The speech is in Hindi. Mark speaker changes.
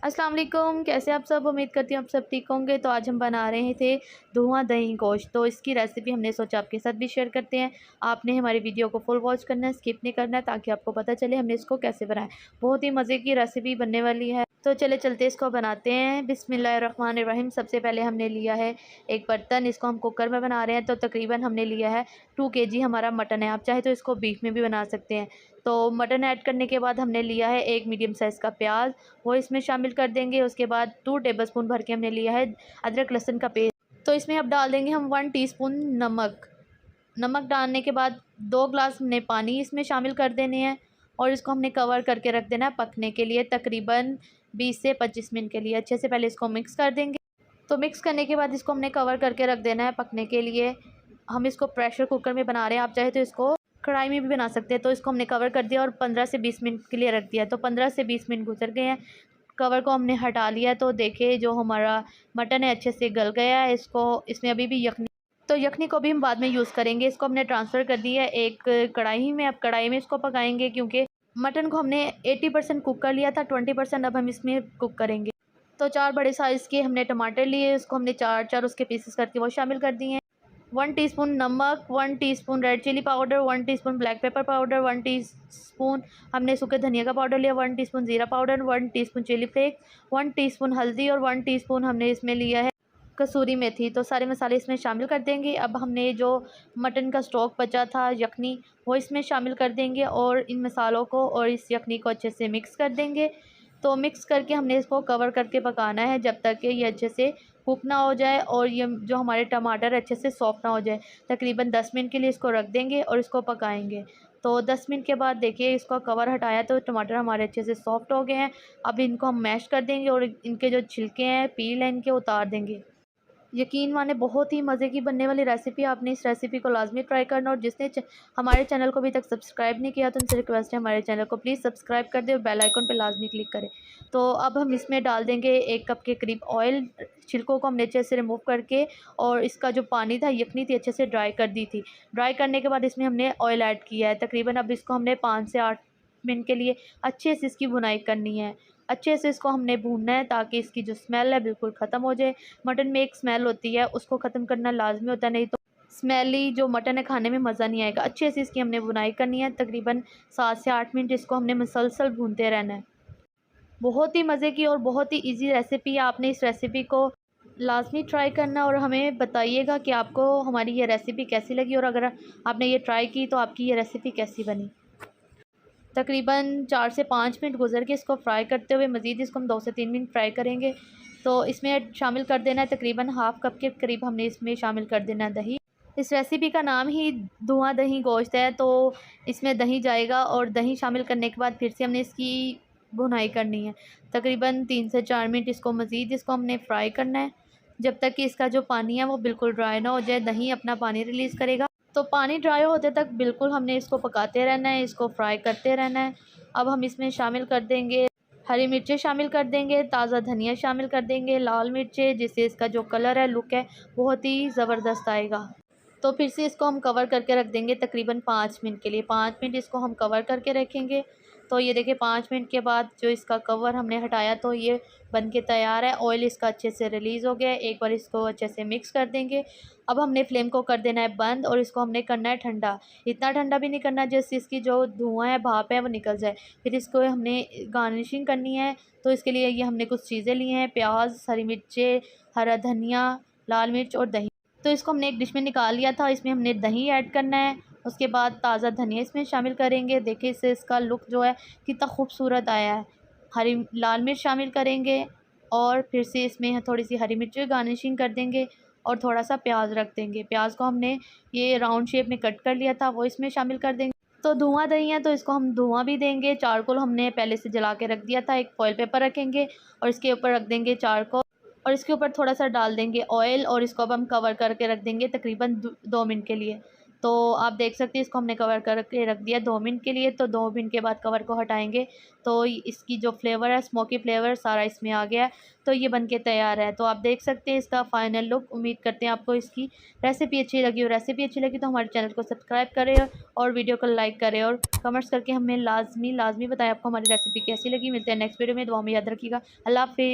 Speaker 1: अस्सलाम वालेकुम, कैसे आप सब। उम्मीद करती हूँ आप सब ठीक होंगे। तो आज हम बना रहे थे धुआं दही गोश्त। तो इसकी रेसिपी हमने सोचा आपके साथ भी शेयर करते हैं। आपने हमारी वीडियो को फुल वॉच करना है, स्किप नहीं करना है, ताकि आपको पता चले हमने इसको कैसे बनाया। बहुत ही मज़े की रेसिपी बनने वाली है। तो चले चलते इसको बनाते हैं। बिस्मिल्लाहिर्रहमानिर्रहीम। सबसे पहले हमने लिया है एक बर्तन, इसको हम कुकर में बना रहे हैं। तो तकरीबन हमने लिया है 2 kg हमारा मटन है। आप चाहे तो इसको बीफ में भी बना सकते हैं। तो मटन ऐड करने के बाद हमने लिया है एक मीडियम साइज़ का प्याज, वो इसमें शामिल कर देंगे। उसके बाद 2 टेबलस्पून भर के हमने लिया है अदरक लहसुन का पेस्ट। तो इसमें अब डाल देंगे हम 1 टीस्पून नमक। नमक डालने के बाद 2 ग्लास हमने पानी इसमें शामिल कर देने हैं और इसको हमने कवर करके रख देना है पकने के लिए तकरीबन 20 से 25 मिनट के लिए। अच्छे से पहले इसको मिक्स कर देंगे। तो मिक्स करने के बाद इसको हमने कवर करके रख देना है पकने के लिए। हम इसको प्रेशर कुकर में बना रहे हैं, आप चाहे तो इसको कढ़ाई में भी बना सकते हैं। तो इसको हमने कवर कर दिया और 15 से 20 मिनट के लिए रख दिया। तो 15 से 20 मिनट गुजर गए हैं, कवर को हमने हटा लिया। तो देखिए जो हमारा मटन है अच्छे से गल गया है। इसमें अभी भी यखनी, तो यखनी को भी हम बाद में यूज़ करेंगे। इसको हमने ट्रांसफ़र कर दिया है एक कढ़ाई में। अब कढ़ाई में इसको पकाएंगे, क्योंकि मटन को हमने 80% कुक कर लिया था, 20% अब हम इसमें कुक करेंगे। तो 4 बड़े साइज़ के हमने टमाटर लिए, उसको हमने 4-4 उसके पीसेस करके वो शामिल कर दिए हैं। 1 टीस्पून नमक, 1 teaspoon red chilli powder, 1 teaspoon black pepper powder, 1 teaspoon हमने सूखे धनिया का पाउडर लिया, 1 टीस्पून ज़ीरा powder, 1 teaspoon chilli flakes, 1 teaspoon हल्दी और 1 टीस्पून हमने इसमें लिया है कसूरी मेथी। तो सारे मसाले इसमें शामिल कर देंगे। अब हमने जो मटन का स्टॉक बचा था यखनी, वो इसमें शामिल कर देंगे और इन मसालों को और इस यखनी को अच्छे से मिक्स कर देंगे। तो मिक्स करके हमने इसको कवर करके पकाना है जब तक कि ये अच्छे से कुक ना हो जाए और ये जो हमारे टमाटर अच्छे से सॉफ्ट ना हो जाए। तकरीबन 10 मिनट के लिए इसको रख देंगे और इसको पकाएंगे। तो 10 मिनट के बाद देखिए इसको कवर हटाया तो टमाटर हमारे अच्छे से सॉफ्ट हो गए हैं। अब इनको हम मैश कर देंगे और इनके जो छिलके हैं, पील है, इनके उतार देंगे। यकीन माने बहुत ही मज़े की बनने वाली रेसिपी। आपने इस रेसिपी को लाजमी ट्राई करना और जिसने हमारे चैनल को अभी तक सब्सक्राइब नहीं किया तो उनसे रिक्वेस्ट है हमारे चैनल को प्लीज़ सब्सक्राइब कर दें और बेल आइकन पर लाजमी क्लिक करें। तो अब हम इसमें डाल देंगे 1 कप के करीब ऑयल। छिलकों को हमने अच्छे से रिमूव करके और इसका जो पानी था, यखनी थी, अच्छे से ड्राई कर दी थी। ड्राई करने के बाद इसमें हमने ऑयल ऐड किया है। तकरीबन अब इसको हमने 5 से 8 मिनट के लिए अच्छे से इसकी भुनाई करनी है। अच्छे से इसको हमने भूनना है ताकि इसकी जो स्मेल है बिल्कुल ख़त्म हो जाए। मटन में एक स्मेल होती है, उसको ख़त्म करना लाजमी होता है, नहीं तो स्मेली जो मटन है खाने में मज़ा नहीं आएगा। अच्छे से इसकी हमने भुनाई करनी है। तकरीबन 7 से 8 मिनट इसको हमने मुसलसल भूनते रहना है। बहुत ही मज़े की और बहुत ही ईजी रेसिपी है। आपने इस रेसिपी को लाजमी ट्राई करना और हमें बताइएगा कि आपको हमारी ये रेसिपी कैसी लगी और अगर आपने ये ट्राई की तो आपकी ये रेसिपी कैसी बनी। तकरीबन 4 से 5 मिनट गुजर के इसको फ्राई करते हुए मज़ीद इसको हम 2 से 3 मिनट फ्राई करेंगे। तो इसमें शामिल कर देना है तकरीबन हाफ़ कप के करीब हमने इसमें शामिल कर देना है दही। इस रेसिपी का नाम ही धुआं दही गोश्त है, तो इसमें दही जाएगा और दही शामिल करने के बाद फिर से हमने इसकी भुनाई करनी है। तकरीबन 3 से 4 मिनट इसको मज़ीद इसको हमने फ्राई करना है जब तक कि इसका जो पानी है वो बिल्कुल ड्राई ना हो जाए। दही अपना पानी रिलीज़ करेगा, तो पानी ड्राई होते तक बिल्कुल हमने इसको पकाते रहना है, इसको फ्राई करते रहना है। अब हम इसमें शामिल कर देंगे हरी मिर्चें शामिल कर देंगे, ताज़ा धनिया शामिल कर देंगे, लाल मिर्चें, जिससे इसका जो कलर है, लुक है, बहुत ही ज़बरदस्त आएगा। तो फिर से इसको हम कवर करके रख देंगे तकरीबन 5 मिनट के लिए। 5 मिनट इसको हम कवर करके रखेंगे। तो ये देखिए 5 मिनट के बाद जो इसका कवर हमने हटाया तो ये बन के तैयार है। ऑयल इसका अच्छे से रिलीज़ हो गया है। एक बार इसको अच्छे से मिक्स कर देंगे। अब हमने फ्लेम को कर देना है बंद और इसको हमने करना है ठंडा। इतना ठंडा भी नहीं करना जिससे इसकी जो धुआँ है, भाप है, वो निकल जाए। फिर इसको हमने गार्निशिंग करनी है। तो इसके लिए ये हमने कुछ चीज़ें ली हैं, प्याज, हरी मिर्चें, हरा धनिया, लाल मिर्च और दही। तो इसको हमने एक डिश में निकाल लिया था। इसमें हमने दही ऐड करना है, उसके बाद ताज़ा धनिया इसमें शामिल करेंगे। देखिए इससे इसका लुक जो है कितना खूबसूरत आया है। हरी लाल मिर्च शामिल करेंगे और फिर से इसमें थोड़ी सी हरी मिर्च गार्निशिंग कर देंगे और थोड़ा सा प्याज रख देंगे। प्याज को हमने ये राउंड शेप में कट कर लिया था, वो इसमें शामिल कर देंगे। तो धुआं दही है तो इसको हम धुआं भी देंगे। चारकोल हमने पहले से जला के रख दिया था, एक फॉइल पेपर रखेंगे और इसके ऊपर रख देंगे चारकोल और इसके ऊपर थोड़ा सा डाल देंगे ऑयल और इसको अब हम कवर करके रख देंगे तकरीबन 2 मिनट के लिए। तो आप देख सकते हैं इसको हमने कवर करके रख दिया 2 मिनट के लिए। तो 2 मिनट के बाद कवर को हटाएंगे तो इसकी जो फ्लेवर है, स्मोकी फ्लेवर सारा इसमें आ गया है। तो ये बनके तैयार है। तो आप देख सकते हैं इसका फाइनल लुक। उम्मीद करते हैं आपको इसकी रेसिपी अच्छी लगी हो। रेसिपी अच्छी लगी तो हमारे चैनल को सब्सक्राइब करें और वीडियो को लाइक करें और कमेंट्स करके हमें लाजमी बताएं आपको हमारी रेसिपी कैसी लगी। मिलते हैं नेक्स्ट वीडियो में। दुआ में याद रखिएगा। अल्लाह हाफिज़।